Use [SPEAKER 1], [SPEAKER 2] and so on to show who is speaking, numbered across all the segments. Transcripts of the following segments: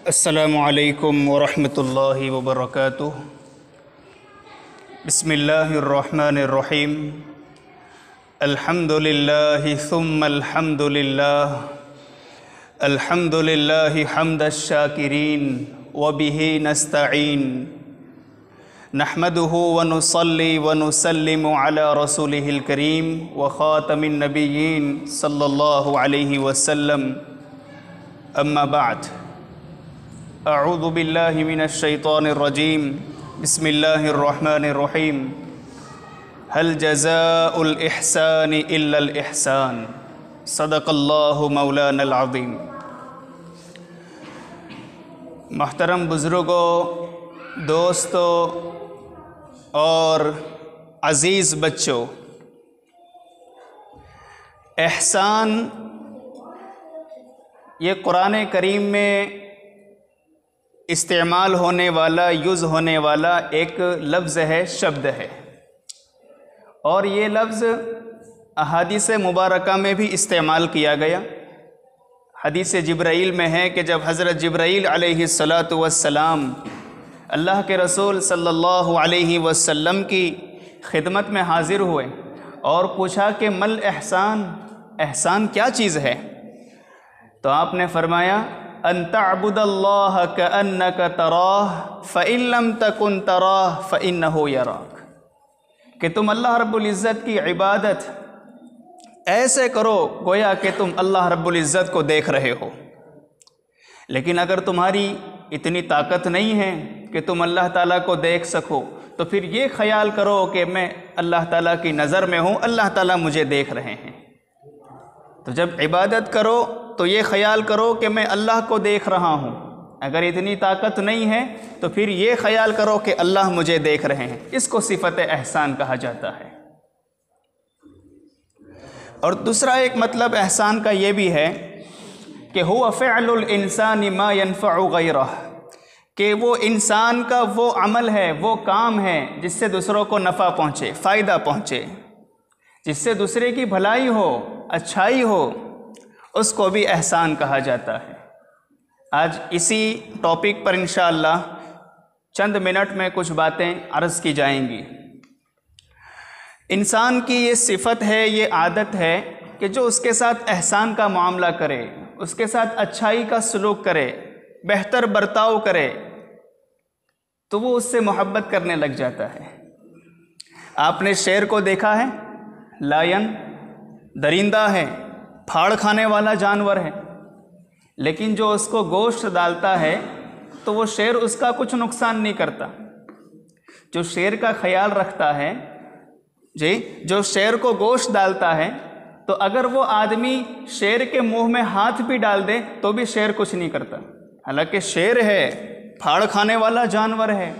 [SPEAKER 1] السلام علیکم ورحمۃ اللہ وبرکاتہ۔ بسم اللہ الرحمن الرحیم۔ الحمد للہ ثم الحمد للہ، الحمد للہ حمد الشاکرین وبہ نستعین، نحمدہ ونصلی ونسلم علی رسولہ الکریم وخاتم النبیین صلی اللہ علیہ وسلم، اما بعد۔ اعوذ باللہ من الشیطان الرجیم، بسم اللہ الرحمن الرحیم۔ هل جزاء الاحسان الا الاحسان، صدق اللہ مولانا العظیم۔ محترم بزرگوں، دوستوں اور عزیز بچوں، احسان یہ قرآن کریم میں استعمال ہونے والا، یوز ہونے والا ایک لفظ ہے، شبد ہے، اور یہ لفظ احادیث مبارکہ میں بھی استعمال کیا گیا۔ حدیث جبرائیل میں ہے کہ جب حضرت جبرائیل علیہ السلام اللہ کے رسول صلی اللہ علیہ وسلم کی خدمت میں حاضر ہوئے اور پوچھا کہ مل احسان، احسان کیا چیز ہے، تو آپ نے فرمایا ان تعبد اللہ کأنک تراہ فإن لم تکن تراہ فإنہ یراک، کہ تم اللہ رب العزت کی عبادت ایسے کرو گویا کہ تم اللہ رب العزت کو دیکھ رہے ہو۔ لیکن اگر تمہاری اتنی طاقت نہیں ہے کہ تم اللہ تعالیٰ کو دیکھ سکو، تو پھر یہ خیال کرو کہ میں اللہ تعالیٰ کی نظر میں ہوں، اللہ تعالیٰ مجھے دیکھ رہے ہیں۔ تو جب عبادت کرو تو یہ خیال کرو کہ میں اللہ کو دیکھ رہا ہوں۔ اگر اتنی طاقت نہیں ہے تو پھر یہ خیال کرو کہ اللہ مجھے دیکھ رہے ہیں۔ اس کو صفت احسان کہا جاتا ہے۔ اور دوسرا ایک مطلب احسان کا یہ بھی ہے کہ هو فعل الانسان ما ينفع غیرہ، کہ وہ انسان کا وہ عمل ہے، وہ کام ہے جس سے دوسروں کو نفع پہنچے، فائدہ پہنچے، جس سے دوسرے کی بھلائی ہو، اچھائی ہو، اس کو بھی احسان کہا جاتا ہے۔ آج اسی ٹاپک پر انشاءاللہ چند منٹ میں کچھ باتیں عرض کی جائیں گی۔ انسان کی یہ صفت ہے، یہ عادت ہے کہ جو اس کے ساتھ احسان کا معاملہ کرے، اس کے ساتھ اچھائی کا سلوک کرے، بہتر برتاؤ کرے، تو وہ اس سے محبت کرنے لگ جاتا ہے۔ آپ نے شیر کو دیکھا ہے، لائن درندہ ہے، پھاڑ کھانے والا جانور ہے، لیکن جو اس کو گوشت ڈالتا ہے تو وہ شیر اس کا کچھ نقصان نہیں کرتا۔ جو شیر کا خیال رکھتا ہے، جو شیر کو گوشت ڈالتا ہے، تو اگر وہ آدمی شیر کے منہ میں ہاتھ بھی ڈال دے تو بھی شیر کچھ نہیں کرتا۔ حالانکہ شیر ہے، پھاڑ کھانے والا جانور ہے،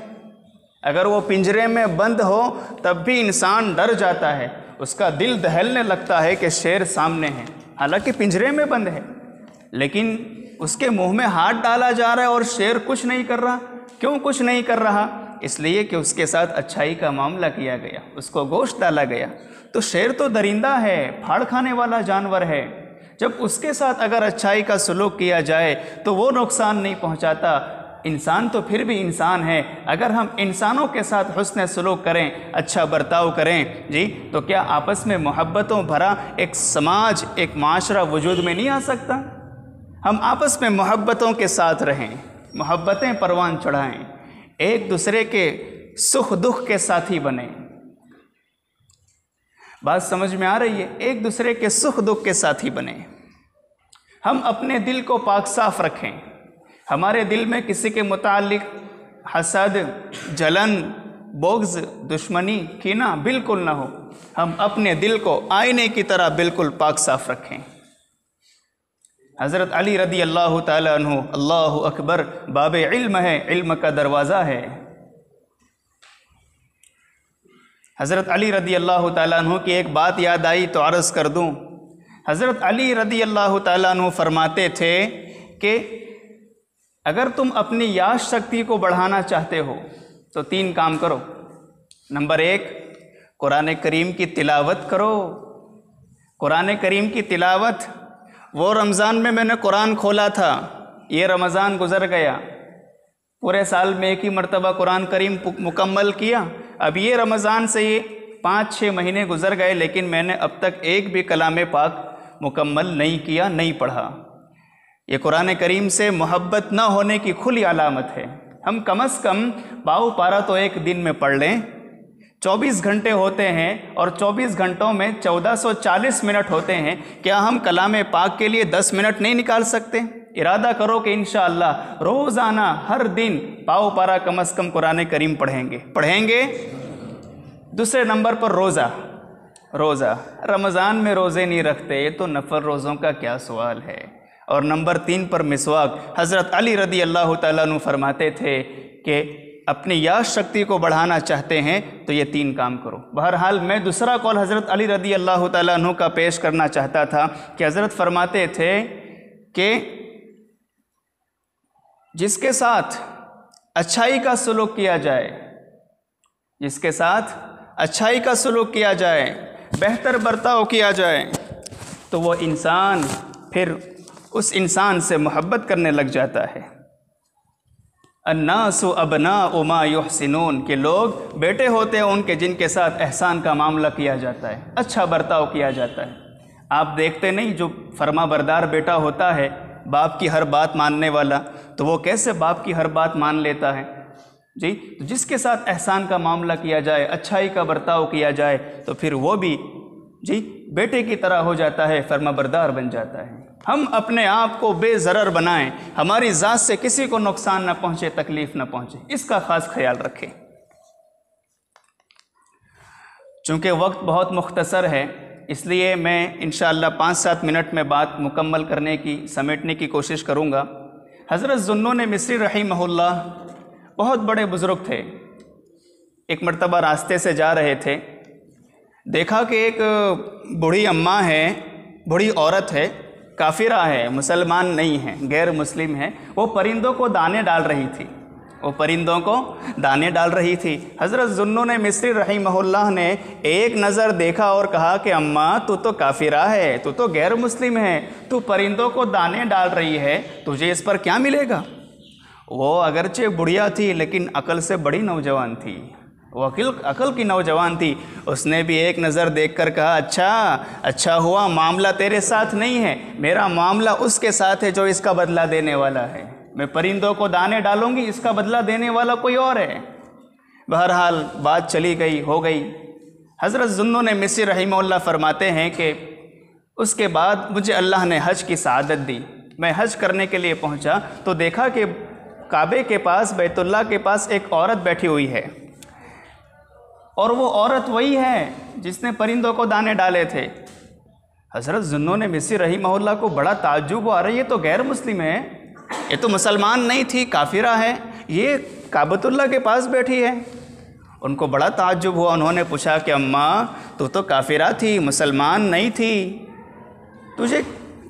[SPEAKER 1] اگر وہ پنجرے میں بند ہو تب بھی انسان ڈر جاتا ہے، اس کا دل دہلنے لگتا ہے کہ شیر سامنے ہے، حالانکہ پنجرے میں بند ہے، لیکن اس کے منہ میں ہاتھ ڈالا جا رہا ہے اور شیر کچھ نہیں کر رہا۔ کیوں کچھ نہیں کر رہا؟ اس لیے کہ اس کے ساتھ اچھائی کا معاملہ کیا گیا، اس کو گوشت ڈالا گیا۔ تو شیر تو درندہ ہے، پھاڑ کھانے والا جانور ہے، جب اس کے ساتھ اگر اچھائی کا سلوک کیا جائے تو وہ نقصان نہیں پہنچاتا۔ انسان تو پھر بھی انسان ہے، اگر ہم انسانوں کے ساتھ حسن سلوک کریں، اچھا برتاؤ کریں تو کیا آپس میں محبتوں بھرا ایک سماج، ایک معاشرہ وجود میں نہیں آ سکتا؟ ہم آپس میں محبتوں کے ساتھ رہیں، محبتیں پروان چڑھائیں، ایک دوسرے کے سکھ دکھ کے ساتھی بنیں۔ بات سمجھ میں آ رہی ہے؟ ایک دوسرے کے سکھ دکھ کے ساتھی بنیں۔ ہم اپنے دل کو پاک صاف رکھیں، ہمارے دل میں کسی کے متعلق حسد، جلن، بغض، دشمنی، کینہ بالکل نہ ہو۔ ہم اپنے دل کو آئینے کی طرح بالکل پاک صاف رکھیں۔ حضرت علی رضی اللہ تعالیٰ عنہ، اللہ اکبر، باب علم ہے، علم کا دروازہ ہے۔ حضرت علی رضی اللہ تعالیٰ عنہ کی ایک بات یاد آئی تو عرض کر دوں۔ حضرت علی رضی اللہ تعالیٰ عنہ فرماتے تھے کہ اگر تم اپنی یاد شکتی کو بڑھانا چاہتے ہو تو 3 کام کرو۔ نمبر 1، قرآن کریم کی تلاوت کرو۔ قرآن کریم کی تلاوت، وہ رمضان میں نے قرآن کھولا تھا، یہ رمضان گزر گیا، پورے سال میں ایک ہی مرتبہ قرآن کریم مکمل کیا، اب یہ رمضان سے یہ 5-6 مہینے گزر گئے لیکن میں نے اب تک ایک بھی کلام پاک مکمل نہیں کیا، نہیں پڑھا۔ یہ قرآن کریم سے محبت نہ ہونے کی کھلی علامت ہے۔ ہم کم از کم پاؤ پارا تو ایک دن میں پڑھ لیں۔ 24 گھنٹے ہوتے ہیں اور 24 گھنٹوں میں 1440 منٹ ہوتے ہیں، کیا ہم کلام پاک کے لیے 10 منٹ نہیں نکال سکتے؟ ارادہ کرو کہ انشاءاللہ روزانہ ہر دن پاؤ پارا کم از کم قرآن کریم پڑھیں گے۔ دوسرے نمبر پر روزہ رمضان میں روزے نہیں رکھتے تو نفل روزوں کا کیا سوال ہے۔ اور نمبر 3 پر مسواک، حضرت علی رضی اللہ تعالیٰ عنہ فرماتے تھے کہ اپنی یاد شکتی کو بڑھانا چاہتے ہیں تو یہ 3 کام کرو۔ بہرحال میں دوسرا قول حضرت علی رضی اللہ تعالیٰ عنہ کا پیش کرنا چاہتا تھا کہ حضرت فرماتے تھے کہ جس کے ساتھ اچھائی کا سلوک کیا جائے، جس کے ساتھ اچھائی کا سلوک کیا جائے، بہتر برتاؤ کیا جائے، تو وہ انسان پھر اس انسان سے محبت کرنے لگ جاتا ہے۔ الناس ابناء ما یحسنون، کہ لوگ بیٹے ہوتے ہیں ان کے جن کے ساتھ احسان کا معاملہ کیا جاتا ہے، اچھا برتاؤ کیا جاتا ہے۔ آپ دیکھتے نہیں جو فرما بردار بیٹا ہوتا ہے، باپ کی ہر بات ماننے والا، تو وہ کیسے باپ کی ہر بات مان لیتا ہے جی؟ تو جس کے ساتھ احسان کا معاملہ کیا جائے، اچھائی کا برتاؤ کیا جائے، تو پھر وہ بھی جی بیٹے کی طرح ہو جاتا ہے، فرما بردار بن جاتا ہے۔ ہم اپنے آپ کو بے ضرر بنائیں، ہماری ذات سے کسی کو نقصان نہ پہنچے، تکلیف نہ پہنچے، اس کا خاص خیال رکھیں۔ چونکہ وقت بہت مختصر ہے، اس لیے میں انشاءاللہ 5-7 منٹ میں بات مکمل کرنے کی، سمیٹنے کی کوشش کروں گا۔ حضرت ذوالنون مصری رحمہ اللہ بہت بڑے بزرگ تھے۔ ایک مرتبہ راستے سے جا رہے تھے، دیکھا کہ ایک بوڑھی اماں ہے، بوڑھی عورت ہے، کافرہ ہے، مسلمان نہیں ہے، غیر مسلم ہے، وہ پرندوں کو دانے ڈال رہی تھی۔ حضرت ذوالنون مصری رحمہ اللہ نے ایک نظر دیکھا اور کہا کہ اماں تو کافرہ ہے، تو غیر مسلم ہے، تو پرندوں کو دانے ڈال رہی ہے، تجھے اس پر کیا ملے گا؟ وہ اگرچہ بڑھیا تھی لیکن عقل سے بڑی نوجوان تھی، وہ عقل کی نوجوان تھی۔ اس نے بھی ایک نظر دیکھ کر کہا اچھا ہوا معاملہ تیرے ساتھ نہیں ہے، میرا معاملہ اس کے ساتھ ہے جو اس کا بدلہ دینے والا ہے۔ میں پرندوں کو دانے ڈالوں گی، اس کا بدلہ دینے والا کوئی اور ہے۔ بہرحال بات چلی گئی، ہو گئی۔ حضرت ذوالنون مصری رحمہ اللہ فرماتے ہیں کہ اس کے بعد مجھے اللہ نے حج کی سعادت دی۔ میں حج کرنے کے لیے پہنچا تو دیکھا کہ کعبے کے پاس، بیت اللہ کے پاس ایک عورت بیٹھی ہوئی ہے، اور وہ عورت وہی ہے جس نے پرندوں کو دانے ڈالے تھے۔ حضرت ذوالنون مصری رحمہ اللہ کو بڑا تعجب ہوا، رہا یہ تو غیر مسلم ہے، یہ تو مسلمان نہیں تھی، کافرہ ہے، یہ کعبۃ اللہ کے پاس بیٹھی ہے۔ ان کو بڑا تعجب ہوا، انہوں نے پوچھا کہ اماں تو کافرہ تھی، مسلمان نہیں تھی، تجھے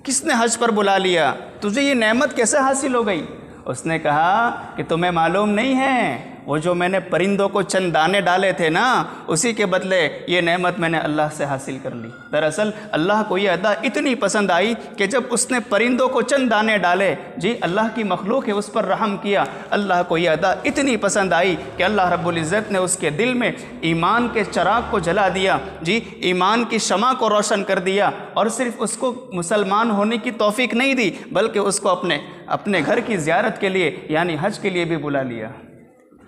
[SPEAKER 1] کس نے حج پر بلا لیا؟ تجھے یہ نعمت کیسے حاصل ہو گئی؟ اس نے کہا کہ تمہیں معلوم نہیں ہے، وہ جو میں نے پرندوں کو چند دانے ڈالے تھے نا، اسی کے بدلے یہ نعمت میں نے اللہ سے حاصل کر لی۔ دراصل اللہ کو یہ ادا اتنی پسند آئی کہ جب اس نے پرندوں کو چند دانے ڈالے، جی اللہ کی مخلوق ہے، اس پر رحم کیا، اللہ کو یہ ادا اتنی پسند آئی کہ اللہ رب العزت نے اس کے دل میں ایمان کے چراغ کو جلا دیا، جی ایمان کی شمع کو روشن کر دیا، اور صرف اس کو مسلمان ہونے کی توفیق نہیں دی بلکہ اس کو اپنے گھر کی زیارت کے لیے یعنی حج کے لیے بھی بلا لیا۔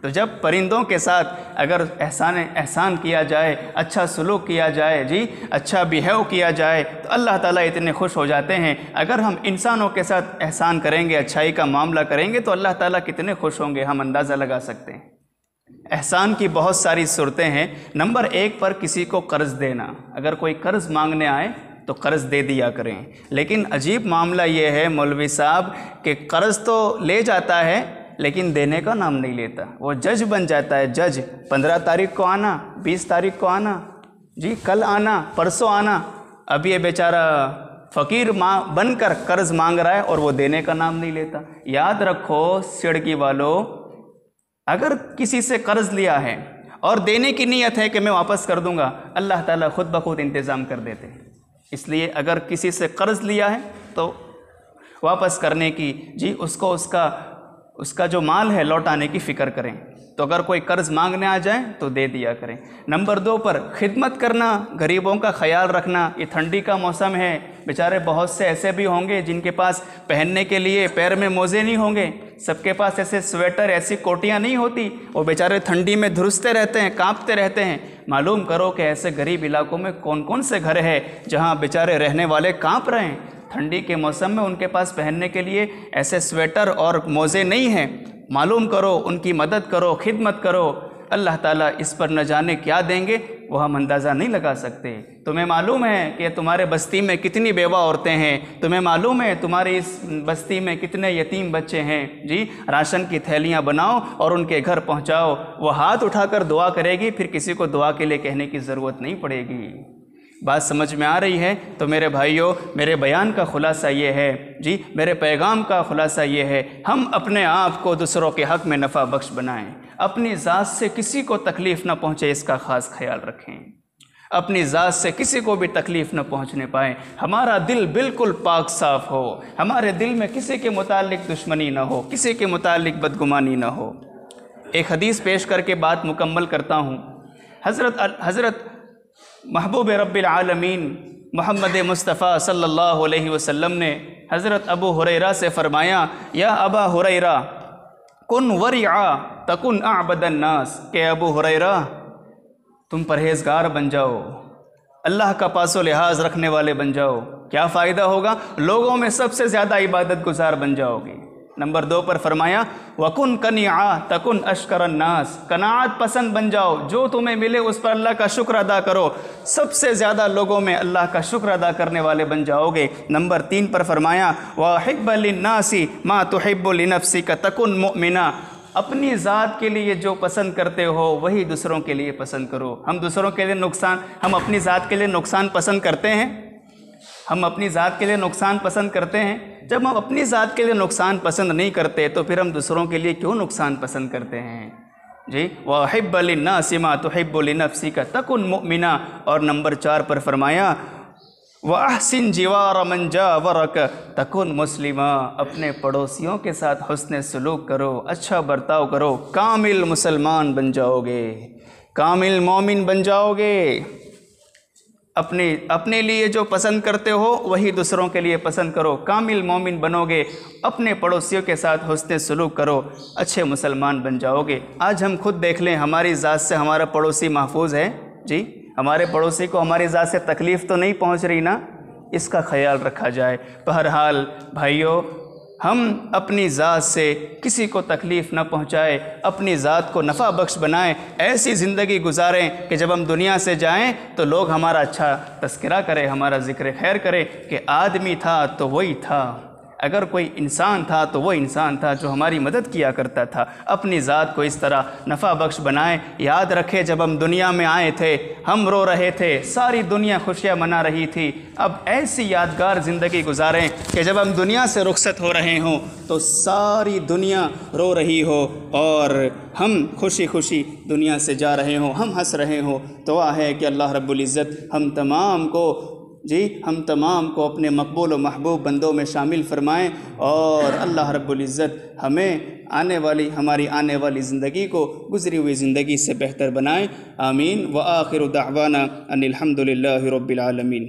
[SPEAKER 1] تو جب پرندوں کے ساتھ اگر احسان کیا جائے، اچھا سلوک کیا جائے، جی اچھا بیہیو کیا جائے، تو اللہ تعالیٰ اتنے خوش ہو جاتے ہیں۔ اگر ہم انسانوں کے ساتھ احسان کریں گے، اچھائی کا معاملہ کریں گے تو اللہ تعالیٰ کتنے خوش ہوں گے، ہم اندازہ لگا سکتے ہیں۔ احسان کی بہت ساری صورتیں ہیں۔ نمبر 1 پر کسی کو قرض دینا، اگر کوئی قرض مانگنے آئے تو قرض دے دیا کریں۔ لیکن عجیب معاملہ یہ ہے مولوی صاحب کہ قرض تو لے جاتا ہے لیکن دینے کا نام نہیں لیتا، وہ جج بن جاتا ہے، جج 15 تاریخ کو آنا، 20 تاریخ کو آنا، جی کل آنا، پرسوں آنا۔ اب یہ بیچارہ فقیر بن کر قرض مانگ رہا ہے اور وہ دینے کا نام نہیں لیتا۔ یاد رکھو سڑکی والو، اگر کسی سے قرض لیا ہے اور دینے کی نیت ہے کہ میں واپس کر دوں گا، اللہ تعالیٰ خود بخود انتظام کر دیتے ہیں۔ اس لیے اگر کسی سے قرض لیا ہے تو واپس کرنے کی، جی اس کو اس کا جو مال ہے لوٹانے کی فکر کریں۔ تو اگر کوئی قرض مانگنے آ جائیں تو دے دیا کریں۔ نمبر 2 پر خدمت کرنا، غریبوں کا خیال رکھنا۔ یہ ٹھنڈی کا موسم ہے، بیچارے بہت سے ایسے بھی ہوں گے جن کے پاس پہننے کے لیے پیر میں موزے نہیں ہوں گے، سب کے پاس ایسے سویٹر ایسی کوٹیاں نہیں ہوتی، وہ بیچارے ٹھنڈی میں دھرستے رہتے ہیں، کانپتے رہتے ہیں۔ معلوم کرو کہ ایسے غریب علاقوں میں کون کون سے گھر ہے جہاں بیچارے رہنے والے کانپ رہے ہیں۔ ٹھنڈی کے موسم میں ان کے پاس پہننے کے لیے ایسے سویٹر اور موزے نہیں ہیں۔ معلوم کرو، ان کی مدد کرو، خدمت کرو۔ اللہ تعالیٰ اس پر نہ جانے کیا دیں گے وہ ہم اندازہ نہیں لگا سکتے۔ تمہیں معلوم ہے کہ تمہارے بستی میں کتنی بیوہ عورتیں ہیں، تمہیں معلوم ہے تمہاری اس بستی میں کتنے یتیم بچے ہیں، جی راشن کی تھیلیاں بناؤ اور ان کے گھر پہنچاؤ، وہ ہاتھ اٹھا کر دعا کرے گی، پھر کسی کو دعا کے لیے کہنے کی ضرورت نہیں پڑے گی۔ بات سمجھ میں آ رہی ہے؟ تو میرے بھائیوں، میرے بیان کا خلاصہ یہ ہے، جی میرے پیغام کا خلاصہ یہ ہے، ہم اپنے آپ کو دوسروں کے حق میں نفع بخش بنائیں، اپنی ذات سے کسی کو تکلیف نہ پہنچے اس کا خاص خیال رکھیں، اپنی ذات سے کسی کو بھی تکلیف نہ پہنچنے پائیں، ہمارا دل بالکل پاک صاف ہو، ہمارے دل میں کسی کے متعلق دشمنی نہ ہو، کسی کے متعلق بدگمانی نہ ہو۔ ایک حدیث پیش کر کے بات مکمل کرتا ہوں۔ حضرت محبوب رب العالمین محمد مصطفیٰ صلی اللہ علیہ وسلم نے حضرت ابو ہریرہ سے فرمایا، یا ابا ہریرہ کن ورعا تکن اعبد الناس، کہ ابو ہریرہ تم پرہیزگار بن جاؤ، اللہ کا پاس و لحاظ رکھنے والے بن جاؤ، کیا فائدہ ہوگا؟ لوگوں میں سب سے زیادہ عبادت گزار بن جاؤ گے۔ نمبر 2 پر فرمایا وَكُن قَنِعًا تَكُن أَشْكَرَ النَّاسِ، قناعت پسند بن جاؤ، جو تمہیں ملے اس پر اللہ کا شکر ادا کرو، سب سے زیادہ لوگوں میں اللہ کا شکر ادا کرنے والے بن جاؤ گے۔ نمبر 3 پر فرمایا وَأَحِبَّ لِلنَّاسِ مَا تُحِبُّ لِنَفْسِكَ تَكُن مُؤْمِنًا، اپنی ذات کے لیے جو پسند کرتے ہو وہی دوسروں کے لیے پسند کرو۔ ہم دوسروں کے لیے ہم اپنی ذات کے لیے نقصان پسند کرتے ہیں، ہم اپنی ذات کے لیے نقصان پسند کرتے ہیں۔ جب ہم اپنی ذات کے لیے نقصان پسند نہیں کرتے تو پھر ہم دوسروں کے لیے کیوں نقصان پسند کرتے ہیں؟ جی وَأَحِبَّ لِلنَّاسِ مَا تُحِبُّ لِنَفْسِكَ تَكُن مُؤْمِنًا، اور نمبر 4 پر فرمایا وَأَحْسِن جِوَارَ مَنْ جَاوَرَكَ تَكُن مُسْلِمًا، اپنے پڑوسیوں کے ساتھ حسن سلوک کرو، اچھا برتاؤ کرو، کامل مسلمان بن جاؤ گے، کامل مومن بن جاؤ گے۔ اپنے لیے جو پسند کرتے ہو وہی دوسروں کے لیے پسند کرو، کامل مومن بنو گے، اپنے پڑوسیوں کے ساتھ حسن سلوک کرو، اچھے مسلمان بن جاؤ گے۔ آج ہم خود دیکھ لیں، ہماری ذات سے ہمارا پڑوسی محفوظ ہے؟ جی ہمارے پڑوسی کو ہماری ذات سے تکلیف تو نہیں پہنچ رہی نا؟ اس کا خیال رکھا جائے۔ بہرحال بھائیوں، ہم اپنی ذات سے کسی کو تکلیف نہ پہنچائے، اپنی ذات کو نفع بخش بنائیں، ایسی زندگی گزاریں کہ جب ہم دنیا سے جائیں تو لوگ ہمارا اچھا تذکرہ کریں، ہمارا ذکر خیر کریں کہ آدمی تھا تو وہی تھا، اگر کوئی انسان تھا تو وہ انسان تھا جو ہماری مدد کیا کرتا تھا۔ اپنی ذات کو اس طرح نفع بخش بنائیں۔ یاد رکھیں جب ہم دنیا میں آئے تھے ہم رو رہے تھے، ساری دنیا خوشیاں منا رہی تھی، اب ایسی یادگار زندگی گزاریں کہ جب ہم دنیا سے رخصت ہو رہے ہوں تو ساری دنیا رو رہی ہو اور ہم خوشی خوشی دنیا سے جا رہے ہوں، ہم ہنس رہے ہوں۔ دعا ہے کہ اللہ رب العزت ہم تمام کو اپنے مقبول و محبوب بندوں میں شامل فرمائیں، اور اللہ رب العزت ہمیں ہماری آنے والی زندگی کو گزری ہوئی زندگی سے بہتر بنائیں۔ آمین۔ وآخر دعوانا ان الحمد للہ رب العالمین۔